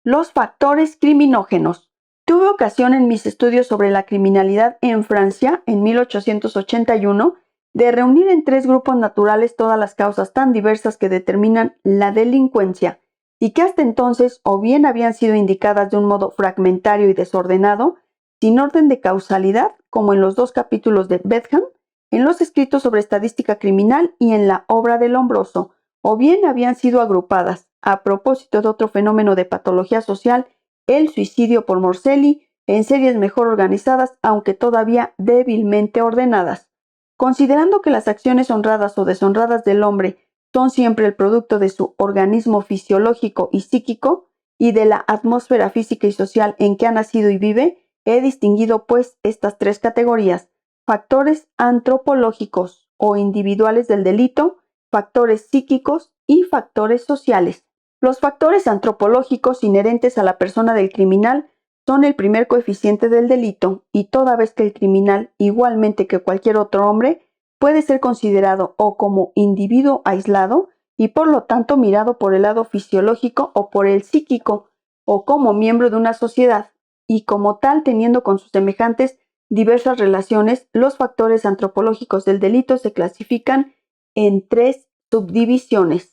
Los factores criminógenos. Tuve ocasión en mis estudios sobre la criminalidad en Francia en 1881 de reunir en 3 grupos naturales todas las causas tan diversas que determinan la delincuencia y que hasta entonces o bien habían sido indicadas de un modo fragmentario y desordenado, sin orden de causalidad, como en los 2 capítulos de Bentham, en los escritos sobre estadística criminal y en la obra de Lombroso, o bien habían sido agrupadas, a propósito de otro fenómeno de patología social, el suicidio por Morselli, en series mejor organizadas, aunque todavía débilmente ordenadas. Considerando que las acciones honradas o deshonradas del hombre son siempre el producto de su organismo fisiológico y psíquico y de la atmósfera física y social en que ha nacido y vive, he distinguido pues estas 3 categorías: factores antropológicos o individuales del delito, factores psíquicos y factores sociales. Los factores antropológicos inherentes a la persona del criminal son el primer coeficiente del delito, y toda vez que el criminal, igualmente que cualquier otro hombre, puede ser considerado o como individuo aislado y por lo tanto mirado por el lado fisiológico o por el psíquico, o como miembro de una sociedad, y como tal teniendo con sus semejantes diversas relaciones, los factores antropológicos del delito se clasifican en 3 subdivisiones.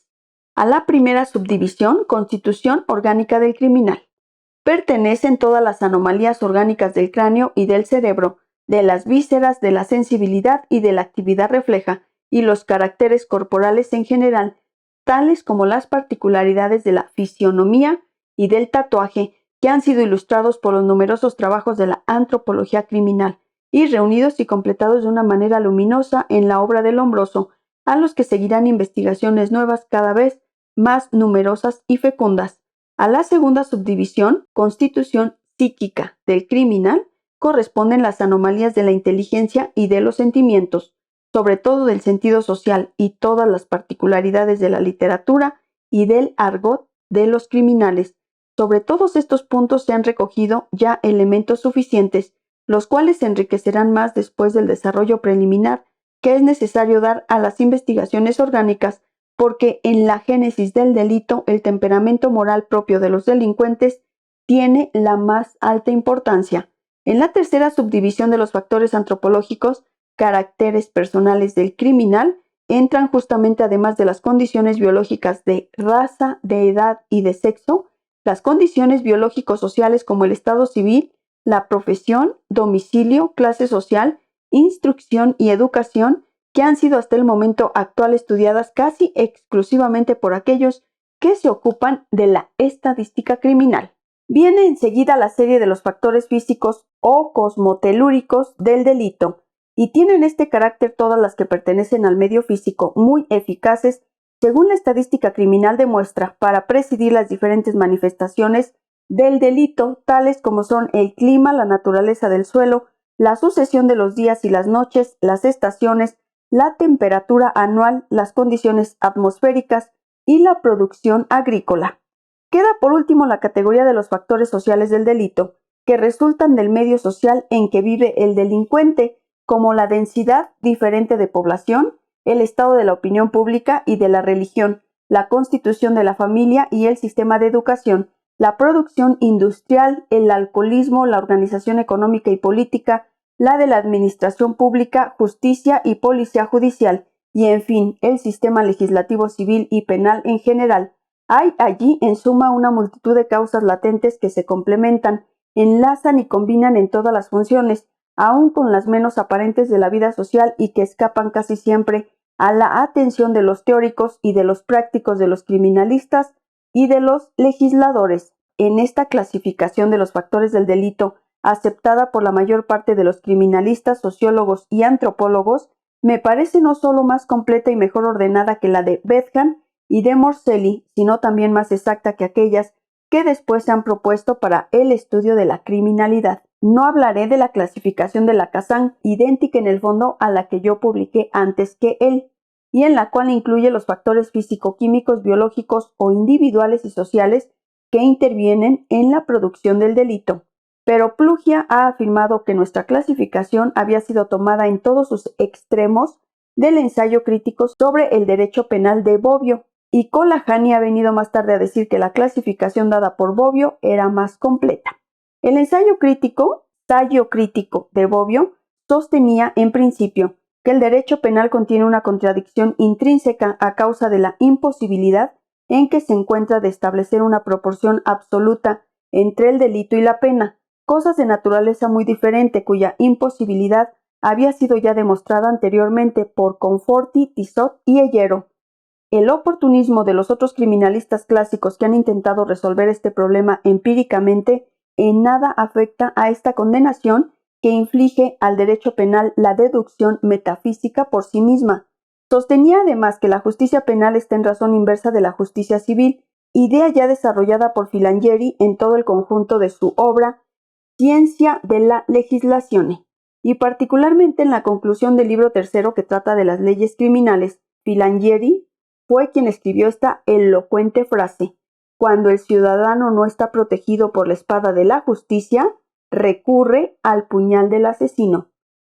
A la primera subdivisión, constitución orgánica del criminal. Pertenecen todas las anomalías orgánicas del cráneo y del cerebro, de las vísceras, de la sensibilidad y de la actividad refleja, y los caracteres corporales en general, tales como las particularidades de la fisionomía y del tatuaje, que han sido ilustrados por los numerosos trabajos de la antropología criminal y reunidos y completados de una manera luminosa en la obra de Lombroso, a los que seguirán investigaciones nuevas cada vez más numerosas y fecundas. A la segunda subdivisión, constitución psíquica del criminal, corresponden las anomalías de la inteligencia y de los sentimientos, sobre todo del sentido social, y todas las particularidades de la literatura y del argot de los criminales. Sobre todos estos puntos se han recogido ya elementos suficientes, los cuales se enriquecerán más después del desarrollo preliminar que es necesario dar a las investigaciones orgánicas, porque en la génesis del delito el temperamento moral propio de los delincuentes tiene la más alta importancia. En la tercera subdivisión de los factores antropológicos, caracteres personales del criminal, entran justamente, además de las condiciones biológicas de raza, de edad y de sexo, las condiciones biológico-sociales como el estado civil, la profesión, domicilio, clase social, instrucción y educación, que han sido hasta el momento actual estudiadas casi exclusivamente por aquellos que se ocupan de la estadística criminal. Viene enseguida la serie de los factores físicos o cosmotelúricos del delito, y tienen este carácter todas las que pertenecen al medio físico, muy eficaces, según la estadística criminal demuestra, para presidir las diferentes manifestaciones del delito, tales como son el clima, la naturaleza del suelo, la sucesión de los días y las noches, las estaciones, la temperatura anual, las condiciones atmosféricas y la producción agrícola. Queda por último la categoría de los factores sociales del delito, que resultan del medio social en que vive el delincuente, como la densidad diferente de población, el estado de la opinión pública y de la religión, la constitución de la familia y el sistema de educación, la producción industrial, el alcoholismo, la organización económica y política, la de la administración pública, justicia y policía judicial, y en fin, el sistema legislativo civil y penal en general. Hay allí, en suma, una multitud de causas latentes que se complementan, enlazan y combinan en todas las funciones, aun con las menos aparentes de la vida social, y que escapan casi siempre a la atención de los teóricos y de los prácticos, de los criminalistas y de los legisladores. En esta clasificación de los factores del delito, aceptada por la mayor parte de los criminalistas, sociólogos y antropólogos, me parece no solo más completa y mejor ordenada que la de Bentham y de Morselli, sino también más exacta que aquellas que después se han propuesto para el estudio de la criminalidad. No hablaré de la clasificación de Lacazán, idéntica en el fondo a la que yo publiqué antes que él, y en la cual incluye los factores físico-químicos, biológicos o individuales y sociales que intervienen en la producción del delito. Pero Plugia ha afirmado que nuestra clasificación había sido tomada en todos sus extremos del ensayo crítico sobre el derecho penal de Bobbio, y Colahani ha venido más tarde a decir que la clasificación dada por Bobbio era más completa. El ensayo crítico de Bobbio sostenía, en principio, que el derecho penal contiene una contradicción intrínseca a causa de la imposibilidad en que se encuentra de establecer una proporción absoluta entre el delito y la pena, cosas de naturaleza muy diferente cuya imposibilidad había sido ya demostrada anteriormente por Conforti, Tissot y Eyero. El oportunismo de los otros criminalistas clásicos que han intentado resolver este problema empíricamente en nada afecta a esta condenación que inflige al derecho penal la deducción metafísica por sí misma. Sostenía además que la justicia penal está en razón inversa de la justicia civil, idea ya desarrollada por Filangieri en todo el conjunto de su obra Ciencia de la Legislazione, y particularmente en la conclusión del libro tercero que trata de las leyes criminales. Filangieri fue quien escribió esta elocuente frase: cuando el ciudadano no está protegido por la espada de la justicia, recurre al puñal del asesino.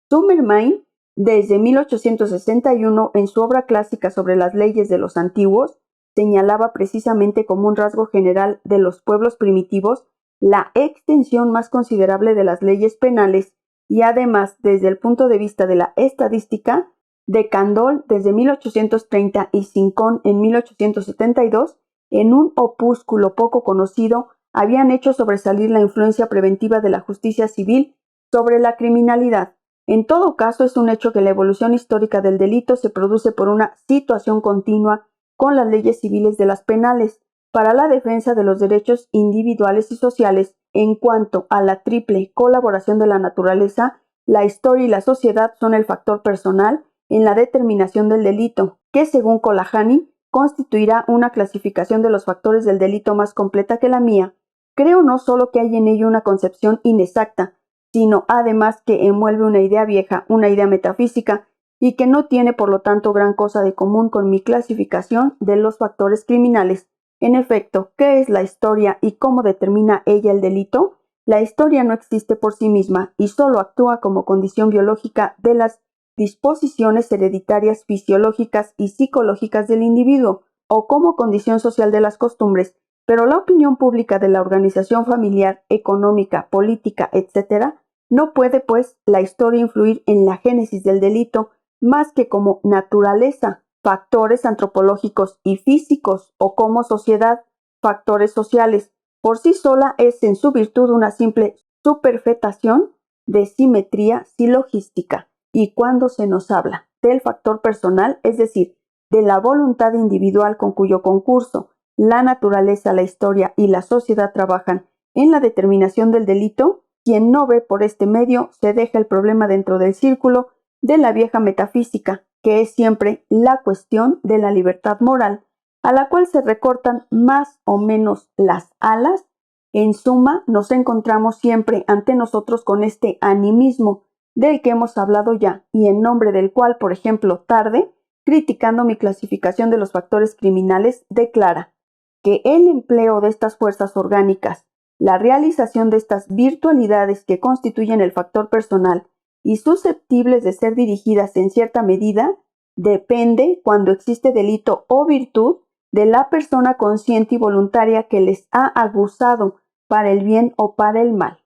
Sumermain, desde 1861, en su obra clásica sobre las leyes de los antiguos, señalaba precisamente como un rasgo general de los pueblos primitivos la extensión más considerable de las leyes penales y además, desde el punto de vista de la estadística, de Candolle desde 1830 y Cincón en 1872, en un opúsculo poco conocido, habían hecho sobresalir la influencia preventiva de la justicia civil sobre la criminalidad. En todo caso, es un hecho que la evolución histórica del delito se produce por una situación continua con las leyes civiles de las penales, para la defensa de los derechos individuales y sociales. En cuanto a la triple colaboración de la naturaleza, la historia y la sociedad son el factor personal en la determinación del delito, que según Colahani constituirá una clasificación de los factores del delito más completa que la mía. Creo no solo que hay en ello una concepción inexacta, sino además que envuelve una idea vieja, una idea metafísica, y que no tiene por lo tanto gran cosa de común con mi clasificación de los factores criminales. En efecto, ¿qué es la historia y cómo determina ella el delito? La historia no existe por sí misma y solo actúa como condición biológica de las disposiciones hereditarias fisiológicas y psicológicas del individuo, o como condición social de las costumbres, pero la opinión pública de la organización familiar, económica, política, etc., no puede, pues, la historia influir en la génesis del delito más que como naturaleza, factores antropológicos y físicos, o como sociedad, factores sociales. Por sí sola es en su virtud una simple superfetación de simetría silogística. Y cuando se nos habla del factor personal, es decir, de la voluntad individual con cuyo concurso la naturaleza, la historia y la sociedad trabajan en la determinación del delito, quien no ve por este medio se deja el problema dentro del círculo de la vieja metafísica, que es siempre la cuestión de la libertad moral, a la cual se recortan más o menos las alas. En suma, nos encontramos siempre ante nosotros con este animismo del que hemos hablado ya, y en nombre del cual, por ejemplo, Tarde, criticando mi clasificación de los factores criminales, declara que el empleo de estas fuerzas orgánicas, la realización de estas virtualidades que constituyen el factor personal y susceptibles de ser dirigidas en cierta medida, depende, cuando existe delito o virtud, de la persona consciente y voluntaria que les ha aguzado para el bien o para el mal.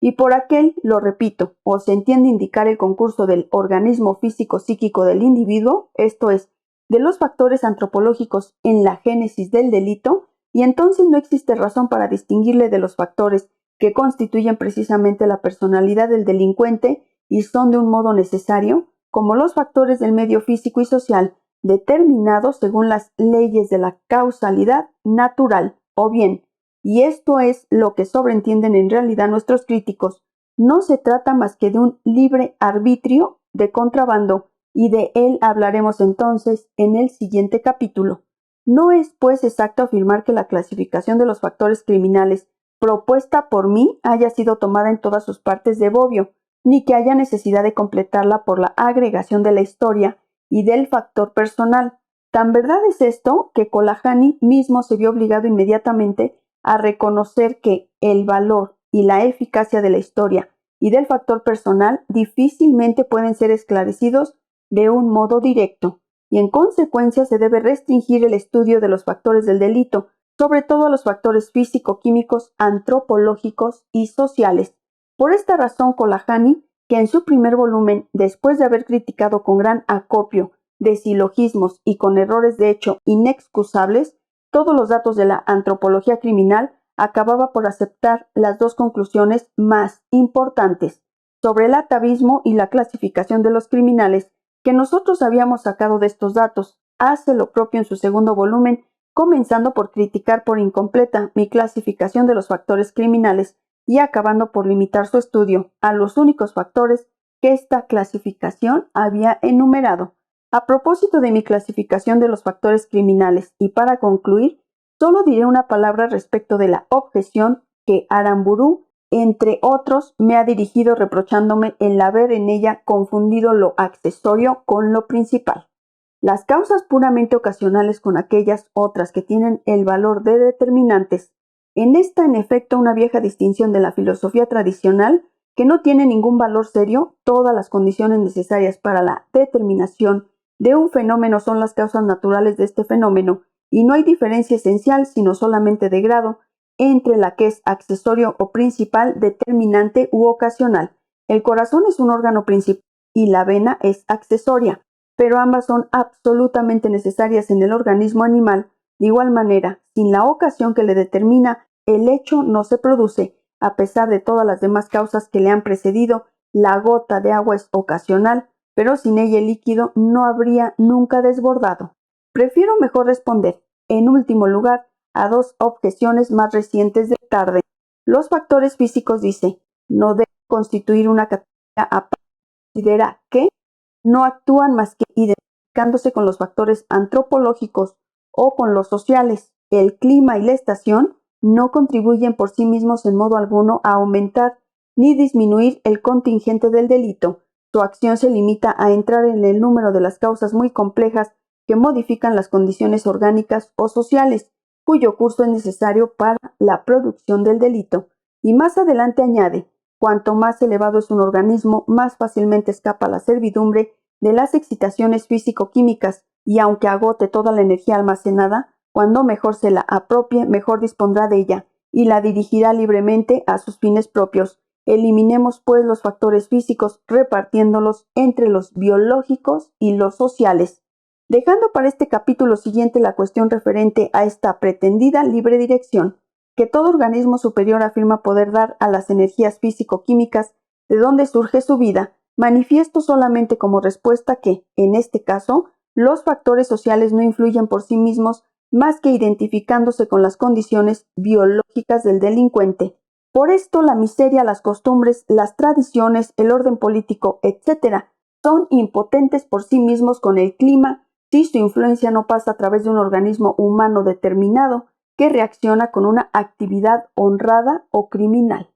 Y por aquel, lo repito, o se entiende indicar el concurso del organismo físico-psíquico del individuo, esto es, de los factores antropológicos en la génesis del delito, y entonces no existe razón para distinguirle de los factores que constituyen precisamente la personalidad del delincuente y son de un modo necesario, como los factores del medio físico y social, determinados según las leyes de la causalidad natural, o bien, y esto es lo que sobreentienden en realidad nuestros críticos, no se trata más que de un libre arbitrio de contrabando, y de él hablaremos entonces en el siguiente capítulo. No es, pues, exacto afirmar que la clasificación de los factores criminales propuesta por mí haya sido tomada en todas sus partes de Bobbio, ni que haya necesidad de completarla por la agregación de la historia y del factor personal. Tan verdad es esto que Colahani mismo se vio obligado inmediatamente a reconocer que el valor y la eficacia de la historia y del factor personal difícilmente pueden ser esclarecidos de un modo directo. y en consecuencia se debe restringir el estudio de los factores del delito, sobre todo a los factores físico-químicos, antropológicos y sociales. Por esta razón, Colajani, que en su primer volumen, después de haber criticado con gran acopio de silogismos y con errores de hecho inexcusables todos los datos de la antropología criminal, acababa por aceptar las dos conclusiones más importantes sobre el atavismo y la clasificación de los criminales que nosotros habíamos sacado de estos datos. Hace lo propio en su segundo volumen, comenzando por criticar por incompleta mi clasificación de los factores criminales y acabando por limitar su estudio a los únicos factores que esta clasificación había enumerado. A propósito de mi clasificación de los factores criminales y para concluir, solo diré una palabra respecto de la objeción que Aramburu, entre otros, me ha dirigido reprochándome el haber en ella confundido lo accesorio con lo principal. Las causas puramente ocasionales con aquellas otras que tienen el valor de determinantes. En esta, en efecto, una vieja distinción de la filosofía tradicional que no tiene ningún valor serio, todas las condiciones necesarias para la determinación de un fenómeno son las causas naturales de este fenómeno, y no hay diferencia esencial, sino solamente de grado, entre la que es accesorio o principal, determinante u ocasional. El corazón es un órgano principal y la vena es accesoria, pero ambas son absolutamente necesarias en el organismo animal. De igual manera, sin la ocasión que le determina, el hecho no se produce. A pesar de todas las demás causas que le han precedido, la gota de agua es ocasional, pero sin ella el líquido no habría nunca desbordado. Prefiero mejor responder, en último lugar, a dos objeciones más recientes de Tarde. Los factores físicos, dice, no deben constituir una categoría aparte. Considera que no actúan más que identificándose con los factores antropológicos o con los sociales. El clima y la estación no contribuyen por sí mismos en modo alguno a aumentar ni disminuir el contingente del delito. Su acción se limita a entrar en el número de las causas muy complejas que modifican las condiciones orgánicas o sociales, cuyo curso es necesario para la producción del delito. Y más adelante añade, cuanto más elevado es un organismo, más fácilmente escapa a la servidumbre de las excitaciones físico-químicas, y aunque agote toda la energía almacenada, cuando mejor se la apropie, mejor dispondrá de ella, y la dirigirá libremente a sus fines propios. Eliminemos, pues, los factores físicos, repartiéndolos entre los biológicos y los sociales, dejando para este capítulo siguiente la cuestión referente a esta pretendida libre dirección que todo organismo superior afirma poder dar a las energías físico-químicas de donde surge su vida, manifiesto solamente como respuesta que, en este caso, los factores sociales no influyen por sí mismos más que identificándose con las condiciones biológicas del delincuente. Por esto, la miseria, las costumbres, las tradiciones, el orden político, etc., son impotentes por sí mismos con el clima si su influencia no pasa a través de un organismo humano determinado que reacciona con una actividad honrada o criminal.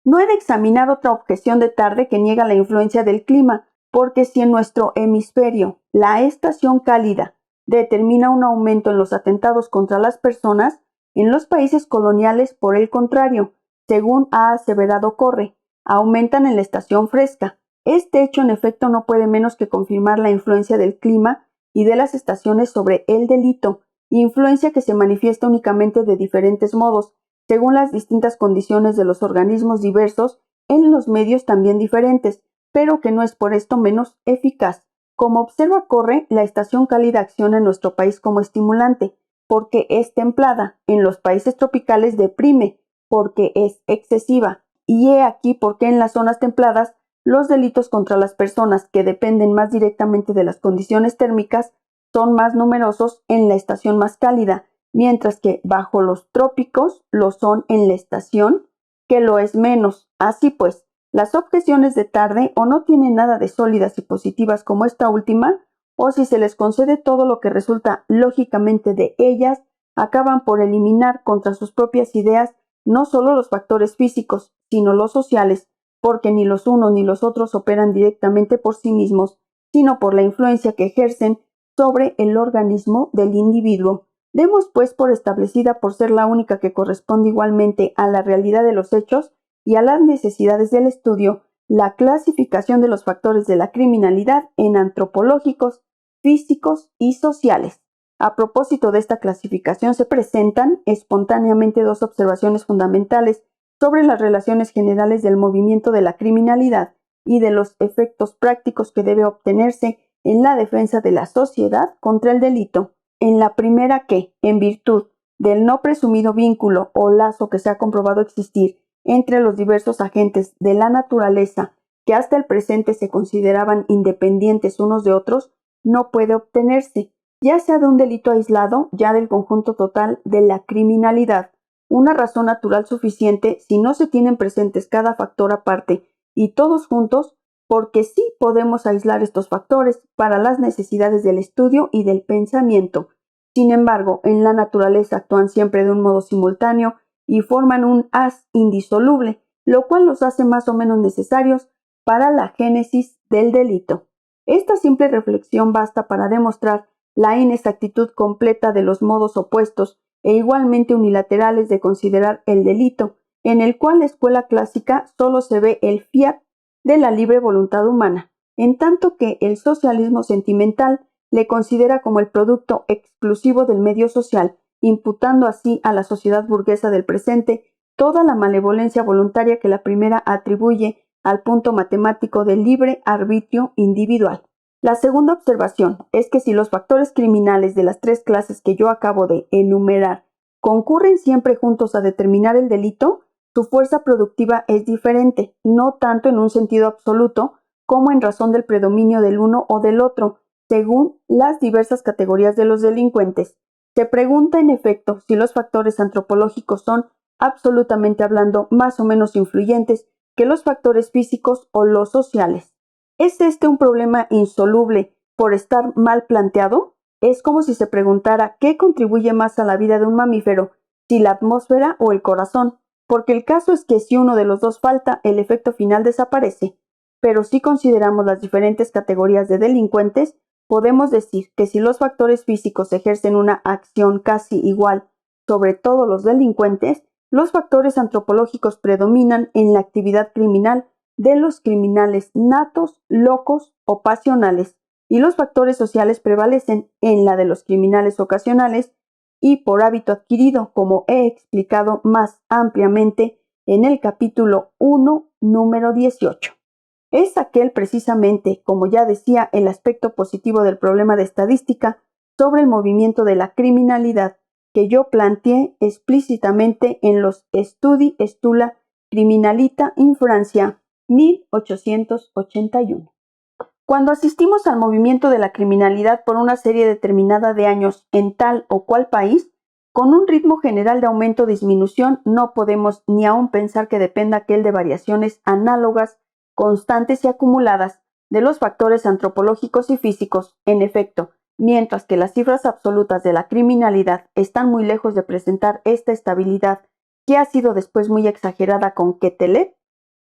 No he de examinar otra objeción de Tarde que niega la influencia del clima, porque si en nuestro hemisferio la estación cálida determina un aumento en los atentados contra las personas, en los países coloniales, por el contrario, según ha aseverado Corre, aumentan en la estación fresca. Este hecho en efecto no puede menos que confirmar la influencia del clima y de las estaciones sobre el delito, influencia que se manifiesta únicamente de diferentes modos, según las distintas condiciones de los organismos diversos en los medios también diferentes, pero que no es por esto menos eficaz. Como observa Corre, la estación cálida acciona en nuestro país como estimulante, porque es templada. En los países tropicales deprime, porque es excesiva. Y he aquí por qué en las zonas templadas los delitos contra las personas que dependen más directamente de las condiciones térmicas son más numerosos en la estación más cálida, mientras que bajo los trópicos lo son en la estación que lo es menos. Así pues, las objeciones de Tarde o no tienen nada de sólidas y positivas como esta última, o si se les concede todo lo que resulta lógicamente de ellas, acaban por eliminar contra sus propias ideas no solo los factores físicos, sino los sociales, porque ni los unos ni los otros operan directamente por sí mismos, sino por la influencia que ejercen sobre el organismo del individuo. Demos pues por establecida por ser la única que corresponde igualmente a la realidad de los hechos y a las necesidades del estudio, la clasificación de los factores de la criminalidad en antropológicos, físicos y sociales. A propósito de esta clasificación, se presentan espontáneamente dos observaciones fundamentales sobre las relaciones generales del movimiento de la criminalidad y de los efectos prácticos que debe obtenerse en la defensa de la sociedad contra el delito. En la primera que, en virtud del no presumido vínculo o lazo que se ha comprobado existir entre los diversos agentes de la naturaleza que hasta el presente se consideraban independientes unos de otros, no puede obtenerse, ya sea de un delito aislado, ya del conjunto total de la criminalidad, una razón natural suficiente si no se tienen presentes cada factor aparte y todos juntos, porque sí podemos aislar estos factores para las necesidades del estudio y del pensamiento. Sin embargo, en la naturaleza actúan siempre de un modo simultáneo y forman un haz indisoluble, lo cual los hace más o menos necesarios para la génesis del delito. Esta simple reflexión basta para demostrar la inexactitud completa de los modos opuestos e igualmente unilaterales de considerar el delito, en el cual la escuela clásica solo se ve el fiat de la libre voluntad humana, en tanto que el socialismo sentimental le considera como el producto exclusivo del medio social, imputando así a la sociedad burguesa del presente toda la malevolencia voluntaria que la primera atribuye al punto matemático del libre arbitrio individual. La segunda observación es que si los factores criminales de las tres clases que yo acabo de enumerar concurren siempre juntos a determinar el delito, su fuerza productiva es diferente, no tanto en un sentido absoluto como en razón del predominio del uno o del otro, según las diversas categorías de los delincuentes. Se pregunta, en efecto, si los factores antropológicos son, absolutamente hablando, más o menos influyentes que los factores físicos o los sociales. ¿Es este un problema insoluble por estar mal planteado? Es como si se preguntara qué contribuye más a la vida de un mamífero, si la atmósfera o el corazón, porque el caso es que si uno de los dos falta, el efecto final desaparece. Pero si consideramos las diferentes categorías de delincuentes, podemos decir que si los factores físicos ejercen una acción casi igual sobre todos los delincuentes, los factores antropológicos predominan en la actividad criminal de los criminales natos, locos o pasionales, y los factores sociales prevalecen en la de los criminales ocasionales y por hábito adquirido, como he explicado más ampliamente en el capítulo 1, número 18. Es aquel precisamente, como ya decía, el aspecto positivo del problema de estadística sobre el movimiento de la criminalidad que yo planteé explícitamente en los Studi Stula Criminalita in Francia, 1881. Cuando asistimos al movimiento de la criminalidad por una serie determinada de años en tal o cual país, con un ritmo general de aumento o disminución, no podemos ni aún pensar que dependa aquel de variaciones análogas, constantes y acumuladas de los factores antropológicos y físicos. En efecto, mientras que las cifras absolutas de la criminalidad están muy lejos de presentar esta estabilidad que ha sido después muy exagerada con Quetelet,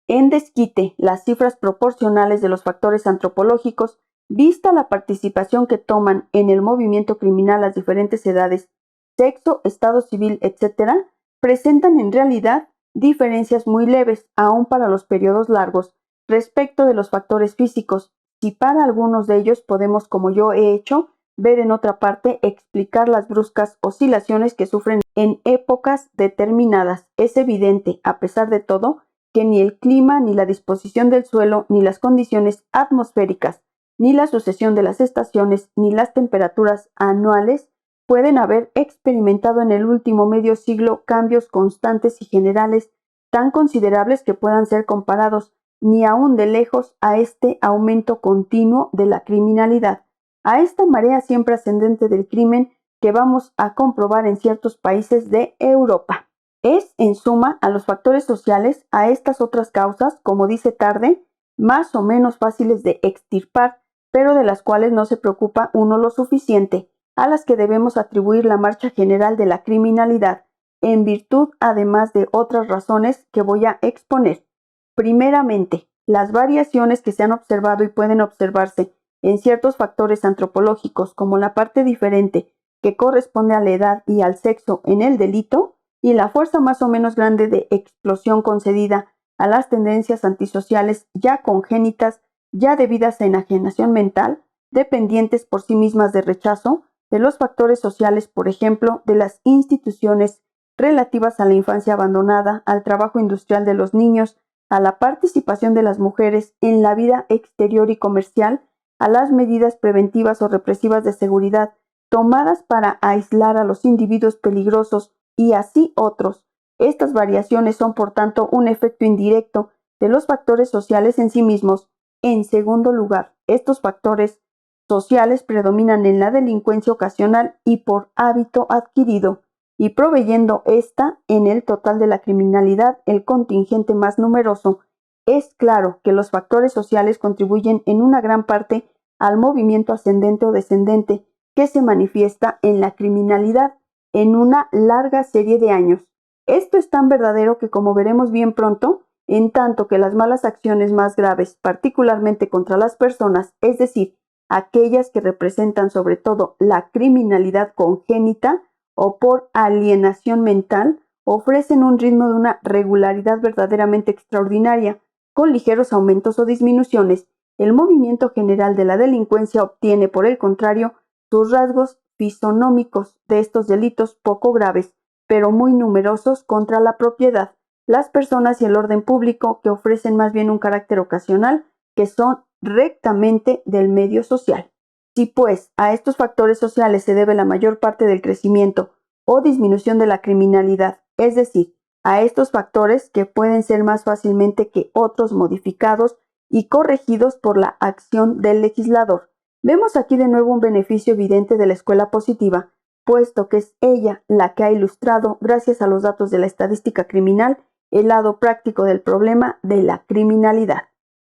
en desquite las cifras proporcionales de los factores antropológicos, vista la participación que toman en el movimiento criminal las diferentes edades, sexo, estado civil, etc., presentan en realidad diferencias muy leves, aún para los periodos largos, respecto de los factores físicos. Si para algunos de ellos podemos, como yo he hecho, ver en otra parte, explicar las bruscas oscilaciones que sufren en épocas determinadas, es evidente, a pesar de todo, que ni el clima, ni la disposición del suelo, ni las condiciones atmosféricas, ni la sucesión de las estaciones, ni las temperaturas anuales pueden haber experimentado en el último medio siglo cambios constantes y generales tan considerables que puedan ser comparados ni aún de lejos a este aumento continuo de la criminalidad, a esta marea siempre ascendente del crimen que vamos a comprobar en ciertos países de Europa. Es, en suma, a los factores sociales, a estas otras causas, como dice Tarde, más o menos fáciles de extirpar, pero de las cuales no se preocupa uno lo suficiente, a las que debemos atribuir la marcha general de la criminalidad, en virtud además de otras razones que voy a exponer. Primeramente, las variaciones que se han observado y pueden observarse en ciertos factores antropológicos, como la parte diferente que corresponde a la edad y al sexo en el delito, y la fuerza más o menos grande de explosión concedida a las tendencias antisociales ya congénitas, ya debidas a enajenación mental, dependientes por sí mismas de rechazo, de los factores sociales, por ejemplo, de las instituciones relativas a la infancia abandonada, al trabajo industrial de los niños, a la participación de las mujeres en la vida exterior y comercial, a las medidas preventivas o represivas de seguridad tomadas para aislar a los individuos peligrosos y así otros. Estas variaciones son, por tanto, un efecto indirecto de los factores sociales en sí mismos. En segundo lugar, estos factores sociales predominan en la delincuencia ocasional y por hábito adquirido, y proveyendo ésta en el total de la criminalidad el contingente más numeroso. Es claro que los factores sociales contribuyen en una gran parte al movimiento ascendente o descendente que se manifiesta en la criminalidad en una larga serie de años. Esto es tan verdadero que, como veremos bien pronto, en tanto que las malas acciones más graves, particularmente contra las personas, es decir, aquellas que representan sobre todo la criminalidad congénita o por alienación mental, ofrecen un ritmo de una regularidad verdaderamente extraordinaria, con ligeros aumentos o disminuciones. El movimiento general de la delincuencia obtiene, por el contrario, sus rasgos fisonómicos de estos delitos poco graves, pero muy numerosos contra la propiedad, las personas y el orden público, que ofrecen más bien un carácter ocasional, que son rectamente del medio social. Si, pues, a estos factores sociales se debe la mayor parte del crecimiento o disminución de la criminalidad, es decir, a estos factores que pueden ser más fácilmente que otros modificados y corregidos por la acción del legislador. Vemos aquí de nuevo un beneficio evidente de la escuela positiva, puesto que es ella la que ha ilustrado, gracias a los datos de la estadística criminal, el lado práctico del problema de la criminalidad.